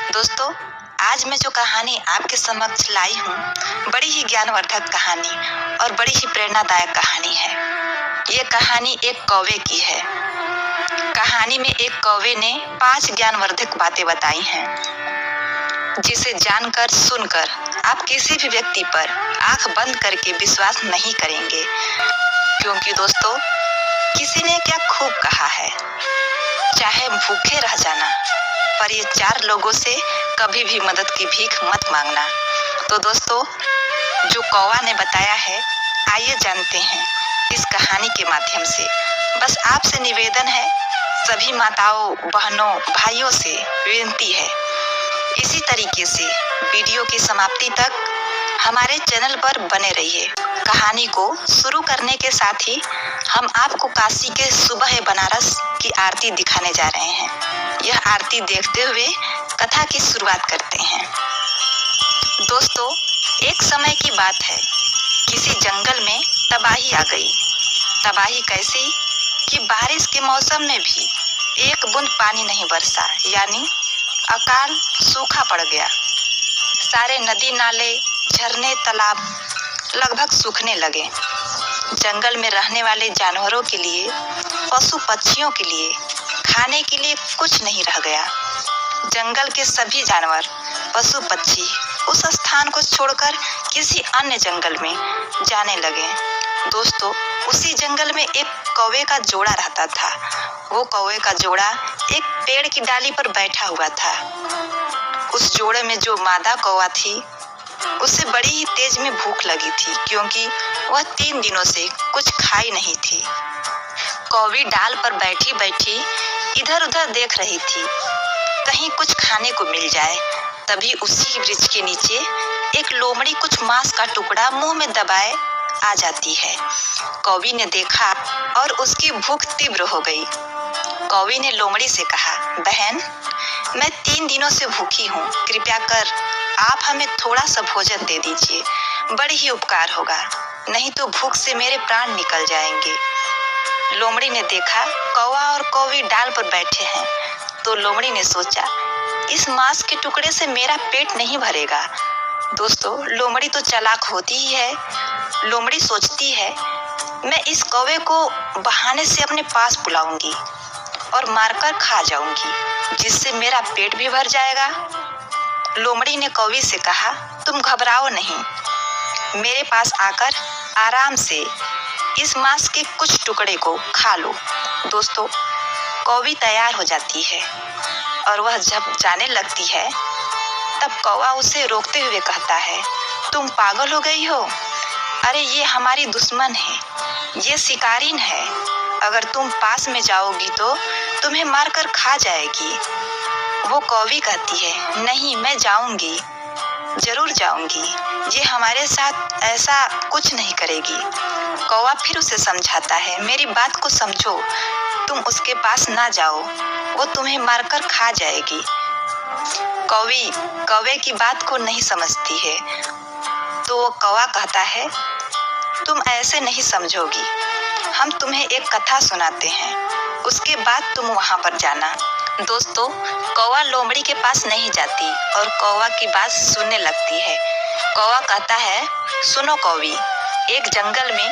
दोस्तों, आज मैं जो कहानी आपके समक्ष लाई हूँ, बड़ी ही ज्ञानवर्धक कहानी और बड़ी ही प्रेरणादायक कहानी है। ये कहानी एक कौवे की है। कहानी में एक कौवे ने 5 ज्ञानवर्धक बातें बताई हैं, जिसे जानकर सुनकर आप किसी भी व्यक्ति पर आंख बंद करके विश्वास नहीं करेंगे, क्योंकि दोस्तों, किसी ने क्या खूब कहा है, चाहे भूखे रह जाना, पर ये 4 लोगों से कभी भी मदद की भीख मत मांगना। तो दोस्तों, जो कौवा ने बताया है, आइए जानते हैं इस कहानी के माध्यम से। बस आपसे निवेदन है, सभी माताओं, बहनों, भाइयों से विनती है, इसी तरीके से वीडियो की समाप्ति तक हमारे चैनल पर बने रहिए। कहानी को शुरू करने के साथ ही हम आपको काशी के सुबह बनारस की आरती दिखाने जा रहे हैं। यह आरती देखते हुए कथा की शुरुआत करते हैं। दोस्तों, एक समय की बात है, किसी जंगल में तबाही आ गई। तबाही कैसी कि बारिश के मौसम में भी एक बूंद पानी नहीं बरसा, यानी अकाल सूखा पड़ गया। सारे नदी नाले, झरने, तालाब लगभग सूखने लगे। जंगल में रहने वाले जानवरों के लिए, पशु पक्षियों के लिए खाने के लिए कुछ नहीं रह गया। जंगल के सभी जानवर, पशु पक्षी उस स्थान को छोड़कर किसी अन्य जंगल में जाने लगे। दोस्तों, उसी जंगल में एक कौवे का जोड़ा रहता था। वो कौवे का जोड़ा एक पेड़ की डाली पर बैठा हुआ था। उस जोड़े में जो मादा कौवा थी, उसे बड़ी ही तेज में भूख लगी थी, क्योंकि वह 3 दिनों से कुछ खाई नहीं थी। कौवी डाल पर बैठी बैठी इधर उधर देख रही थी, कहीं कुछ खाने को मिल जाए। तभी उसी वृक्ष के नीचे एक लोमड़ी कुछ मांस का टुकड़ा मुंह में दबाए आ जाती है। कौवी ने देखा और उसकी भूख तीव्र हो गई। कौवी ने लोमड़ी से कहा, बहन, मैं 3 दिनों से भूखी हूँ, कृपया कर आप हमें थोड़ा सा भोजन दे दीजिए, बड़ी ही उपकार होगा, नहीं तो भूख से मेरे प्राण निकल जाएंगे। लोमड़ी ने देखा कौवा और कौवी डाल पर बैठे हैं, तो लोमड़ी ने सोचा, इस मांस के टुकड़े से मेरा पेट नहीं भरेगा। दोस्तों, लोमड़ी तो चालाक होती ही है। लोमड़ी सोचती है, मैं इस कौवे को बहाने से अपने पास बुलाऊंगी और मारकर खा जाऊंगी, जिससे मेरा पेट भी भर जाएगा। लोमड़ी ने कौवी से कहा, तुम घबराओ नहीं, मेरे पास आकर आराम से इस मांस के कुछ टुकड़े को खा लो। दोस्तों, कौवी तैयार हो जाती है और वह जब जाने लगती है, तब कौवा उसे रोकते हुए कहता है, तुम पागल हो गई हो? अरे ये हमारी दुश्मन है, ये शिकारीन है, अगर तुम पास में जाओगी तो तुम्हें मारकर खा जाएगी। वो कौवी कहती है, नहीं, मैं जाऊंगी, जरूर जाऊंगी, ये हमारे साथ ऐसा कुछ नहीं करेगी। कौवा फिर उसे समझाता है, मेरी बात को समझो, तुम उसके पास ना जाओ, वो तुम्हें मारकर खा जाएगी। कौवी कौवे की बात को नहीं समझती है, तो वो कौवा कहता है, तुम ऐसे नहीं समझोगी, हम तुम्हें एक कथा सुनाते हैं, उसके बाद तुम वहां पर जाना। दोस्तों, कौवा लोमड़ी के पास नहीं जाती और कौवा की बात सुनने लगती है। कौवा कहता है, सुनो कौवी, एक जंगल में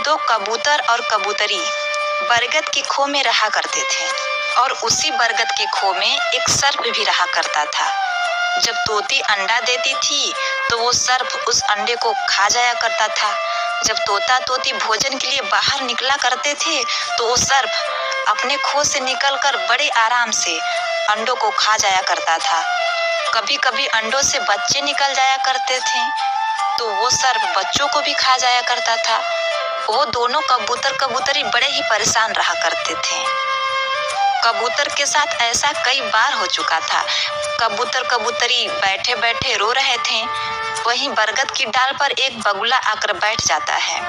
2 कबूतर और कबूतरी बरगद के खो में रहा करते थे, और उसी बरगद के खो में एक सर्प भी रहा करता था। जब तोती अंडा देती थी, तो वो सर्प उस अंडे को खा जाया करता था। जब तोता तोती भोजन के लिए बाहर निकला करते थे, तो वो सर्प अपने खो से निकलकर बड़े आराम से अंडों को खा जाया करता था। कभी कभी अंडों से बच्चे निकल जाया करते थे, तो वो सर्प बच्चों को भी खा जाया करता था। वो दोनों कबूतर कबूतरी बड़े ही परेशान रहा करते थे। कबूतर के साथ ऐसा कई बार हो चुका था। कबूतर कबूतरी बैठे बैठे रो रहे थे, वहीं बरगद की डाल पर एक बगुला आकर बैठ जाता है,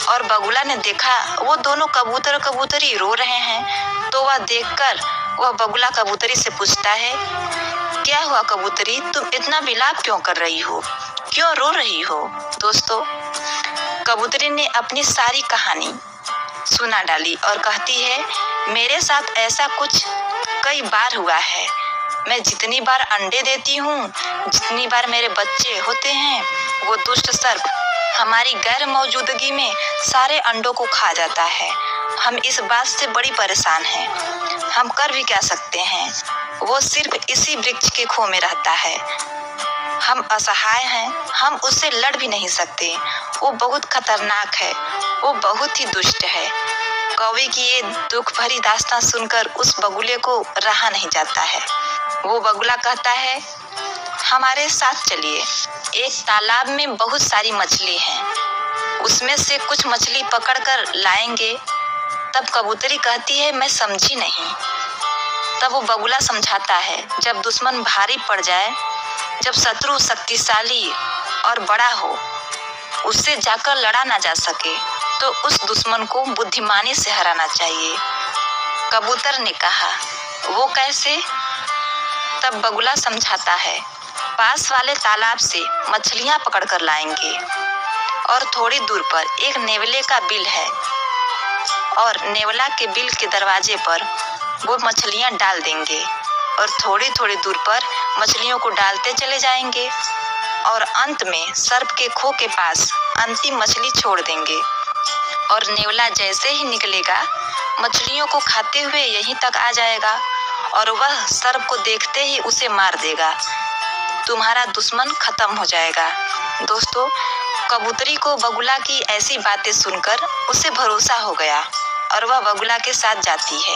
और बगुला ने देखा वो दोनों कबूतर कबूतरी रो रहे हैं, तो वह देखकर वह बगुला कबूतरी से पूछता है, क्या हुआ कबूतरी, तुम इतना विलाप क्यों कर रही हो, क्यों रो रही हो? दोस्तों, कबूतरी ने अपनी सारी कहानी सुना डाली और कहती है, मेरे साथ ऐसा कुछ कई बार हुआ है, मैं जितनी बार अंडे देती हूँ, जितनी बार मेरे बच्चे होते हैं, वो दुष्ट सर्प हमारी गैर मौजूदगी में सारे अंडों को खा जाता है। हम इस बात से बड़ी परेशान हैं। हम कर भी क्या सकते हैं? वो सिर्फ इसी वृक्ष के खो में रहता है। हम असहाय हैं, हम उससे लड़ भी नहीं सकते। वो बहुत खतरनाक है, वो बहुत ही दुष्ट है। कौवे की ये दुख भरी दास्तां सुनकर उस बगुले को रहा नहीं जाता है। वो बगुला कहता है, हमारे साथ चलिए। एक तालाब में बहुत सारी मछली हैं, उसमें से कुछ मछली पकड़कर लाएंगे। तब कबूतरी कहती है, मैं समझी नहीं। तब वो बगुला समझाता है, जब दुश्मन भारी पड़ जाए, जब शत्रु शक्तिशाली और बड़ा हो, उससे जाकर लड़ा ना जा सके, तो उस दुश्मन को बुद्धिमानी से हराना चाहिए। कबूतर ने कहा, वो कैसे? तब बगुला समझाता है, पास वाले तालाब से मछलियां पकड़कर लाएंगे और थोड़ी दूर पर एक नेवले का बिल है और नेवला के बिल के दरवाजे पर वो मछलियां डाल देंगे और थोड़ी थोड़ी दूर पर मछलियों को डालते चले जाएंगे और अंत में सर्प के खो के पास अंतिम मछली छोड़ देंगे और नेवला जैसे ही निकलेगा मछलियों को खाते हुए यहीं तक आ जाएगा और वह सर्प को देखते ही उसे मार देगा। तुम्हारा दुश्मन खत्म हो जाएगा। दोस्तों, कबूतरी को बगुला की ऐसी बातें सुनकर उसे भरोसा हो गया और वह बगुला के साथ जाती है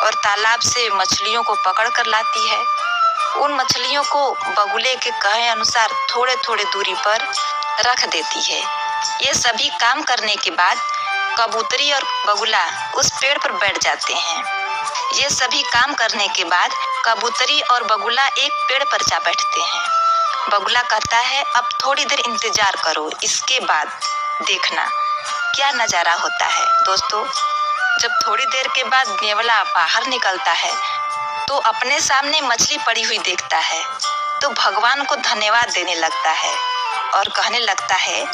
और तालाब से मछलियों को पकड़ कर लाती है। उन मछलियों को बगुले के कहे अनुसार थोड़े थोड़े दूरी पर रख देती है। ये सभी काम करने के बाद कबूतरी और बगुला उस पेड़ पर बैठ जाते हैं। ये सभी काम करने के बाद कबूतरी और बगुला एक पेड़ पर जा बैठते हैं। बगुला कहता है, अब थोड़ी देर इंतजार करो, इसके बाद देखना क्या नजारा होता है। दोस्तों, जब थोड़ी देर के बाद नेवला बाहर निकलता है तो अपने सामने मछली पड़ी हुई देखता है तो भगवान को धन्यवाद देने लगता है और कहने लगता है,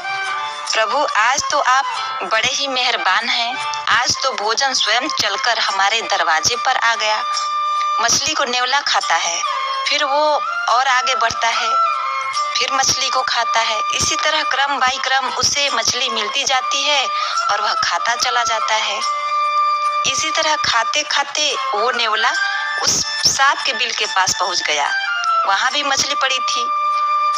प्रभु, आज तो आप बड़े ही मेहरबान हैं। आज तो भोजन स्वयं चलकर हमारे दरवाजे पर आ गया। मछली को नेवला खाता है, फिर वो और आगे बढ़ता है, फिर मछली को खाता है। इसी तरह क्रम बाई क्रम उसे मछली मिलती जाती है और वह खाता चला जाता है। इसी तरह खाते खाते वो नेवला उस सांप के बिल के पास पहुंच गया। वहां भी मछली पड़ी थी।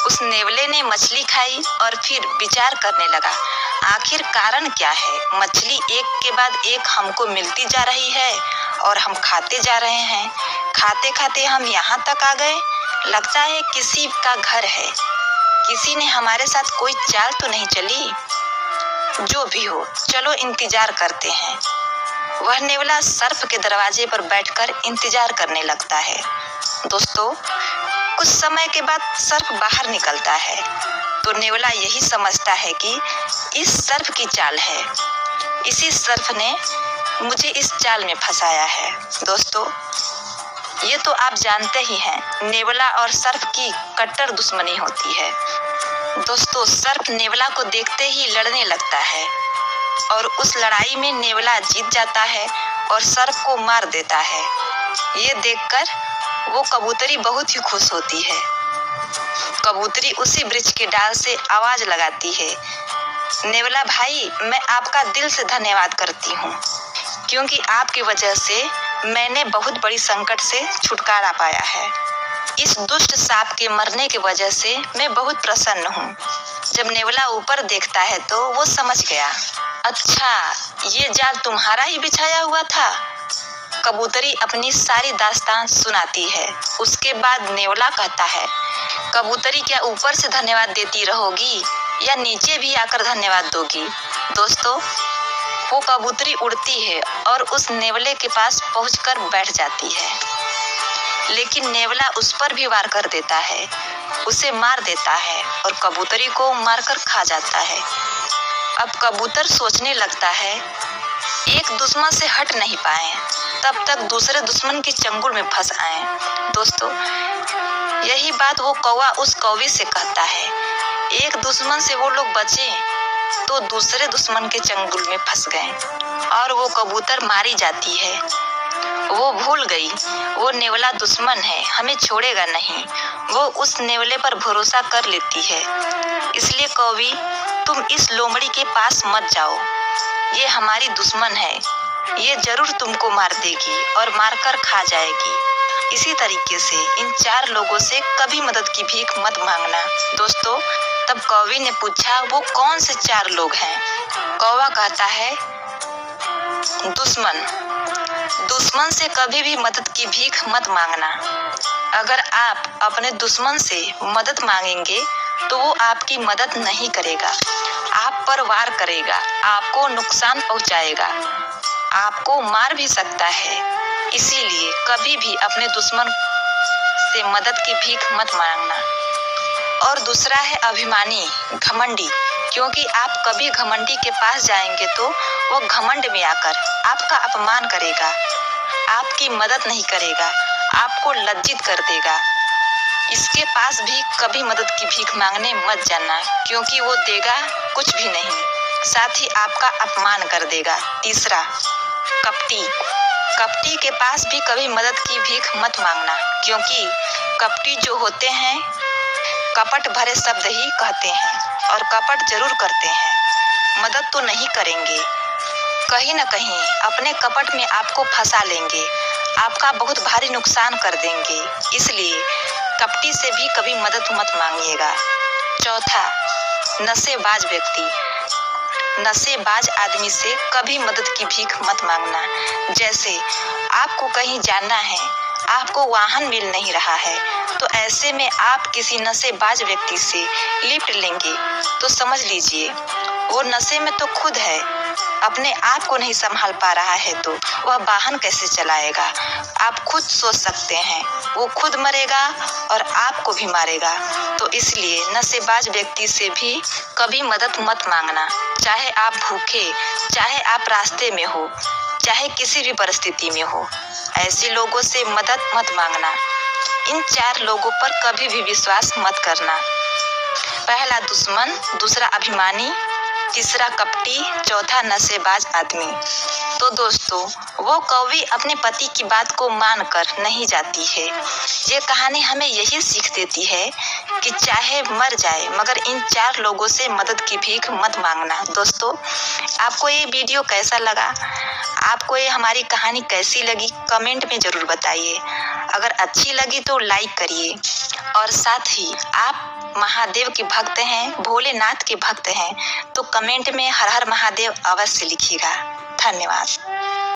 उस नेवले ने मछली खाई और फिर विचार करने लगा, आखिर कारण क्या है? मछली एक के बाद एक हमको मिलती जा रही है और हम खाते जा रहे हैं। खाते खाते हम यहाँ तक आ गए। लगता है किसी का घर है। किसी ने हमारे साथ कोई चाल तो नहीं चली? जो भी हो, चलो इंतजार करते हैं। वह नेवला सर्प के दरवाजे पर बैठकर इंतजार करने लगता है। दोस्तों, कुछ समय के बाद सर्प बाहर निकलता है तो नेवला यही समझता है कि इस सर्प की चाल है। इसी सर्प ने मुझे इस चाल में फंसाया है। दोस्तों, ये तो आप जानते ही हैं, नेवला और सर्प की कट्टर दुश्मनी होती है। दोस्तों, सर्प नेवला को देखते ही लड़ने लगता है और उस लड़ाई में नेवला जीत जाता है और सर्प को मार देता है। ये देखकर वो कबूतरी बहुत ही खुश होती है। कबूतरी उसी वृक्ष के डाल से आवाज लगाती है, नेवला भाई, मैं आपका दिल से धन्यवाद करती हूँ, क्योंकि आपकी वजह से मैंने बहुत बड़ी संकट से छुटकारा पाया है। इस दुष्ट सांप के मरने की वजह से मैं बहुत प्रसन्न हूँ। जब नेवला ऊपर देखता है तो वो समझ गया, अच्छा, ये जाल तुम्हारा ही बिछाया हुआ था। कबूतरी अपनी सारी दास्तान सुनाती है। उसके बाद नेवला कहता है, कबूतरी क्या ऊपर से धन्यवाद देती रहोगी या नीचे भी आकर धन्यवाद दोगी? दोस्तों, वो कबूतरी उड़ती है और उस नेवले के पास पहुंचकर बैठ जाती है, लेकिन नेवला उस पर भी वार कर देता है, उसे मार देता है और कबूतरी को मारकर खा जाता है। अब कबूतर सोचने लगता है, एक दुश्मन से हट नहीं पाए, तब तक दूसरे दुश्मन के चंगुल में फंस आए। दोस्तों, यही बात वो कौवा उस कौवे से कहता है, एक दुश्मन से वो लोग बचे तो दूसरे दुश्मन के चंगुल में फंस गए और वो कबूतर मारी जाती है। वो भूल गई, वो नेवला दुश्मन है, हमें छोड़ेगा नहीं। वो उस नेवले पर भरोसा कर लेती है। इसलिए कौवी, तुम इस लोमड़ी के पास मत जाओ। ये हमारी दुश्मन है, ये जरूर तुमको मार देगी और मारकर खा जाएगी। इसी तरीके से इन 4 लोगों से कभी मदद की भीख मत मांगना। दोस्तों, तब कौवी ने पूछा, वो कौन से 4 लोग हैं? कौवा कहता है, दुश्मन। दुश्मन से कभी भी मदद की भीख मत मांगना। अगर आप अपने दुश्मन से मदद मांगेंगे तो वो आपकी मदद नहीं करेगा, आप पर वार करेगा, आपको नुकसान पहुंचाएगा, आपको मार भी सकता है। इसीलिए कभी भी अपने दुश्मन से मदद की भीख मत मांगना। और दूसरा है अभिमानी, घमंडी, क्योंकि आप कभी घमंडी के पास जाएंगे तो वो घमंड में आकर आपका अपमान करेगा, आपकी मदद नहीं करेगा, आपको लज्जित कर देगा। इसके पास भी कभी मदद की भीख मांगने मत जाना, क्योंकि वो देगा कुछ भी नहीं, साथ ही आपका अपमान कर देगा। तीसरा, कपटी। कपटी के पास भी कभी मदद की भीख मत मांगना, क्योंकि कपटी जो होते हैं कपट भरे शब्द ही कहते हैं और कपट जरूर करते हैं, मदद तो नहीं करेंगे। कहीं न कहीं अपने कपट में आपको फंसा लेंगे, आपका बहुत भारी नुकसान कर देंगे। इसलिए कपटी से भी कभी मदद मत मांगिएगा। चौथा, नशेबाज व्यक्ति। नशेबाज आदमी से कभी मदद की भीख मत मांगना। जैसे आपको कहीं जाना है, आपको वाहन मिल नहीं रहा है, तो ऐसे में आप किसी नशेबाज व्यक्ति से लिफ्ट लेंगे तो समझ लीजिए वो नशे में तो खुद है, अपने आप को नहीं संभाल पा रहा है, तो वह वाहन कैसे चलाएगा? आप खुद सोच सकते हैं, वो खुद मरेगा और आपको भी मारेगा। तो इसलिए नशेबाज व्यक्ति से भी कभी मदद मत मांगना, चाहे आप भूखे, चाहे आप रास्ते में हो, चाहे किसी भी परिस्थिति में हो। ऐसे लोगों से मदद मत मांगना। इन 4 लोगों पर कभी भी विश्वास मत करना। पहला दुश्मन, दूसरा अभिमानी, तीसरा कपटी, चौथा नशेबाज आदमी। तो दोस्तों, वो कौवी अपने पति की बात को मानकर नहीं जाती है। ये कहानी हमें यही सीख देती है कि चाहे मर जाए मगर इन 4 लोगों से मदद की भीख मत मांगना। दोस्तों, आपको ये वीडियो कैसा लगा? आपको ये हमारी कहानी कैसी लगी? कमेंट में जरूर बताइए। अगर अच्छी लगी तो लाइक करिए और साथ ही आप महादेव के भक्त हैं, भोलेनाथ के भक्त हैं, तो कमेंट में हर हर महादेव अवश्य लिखिएगा। धन्यवाद।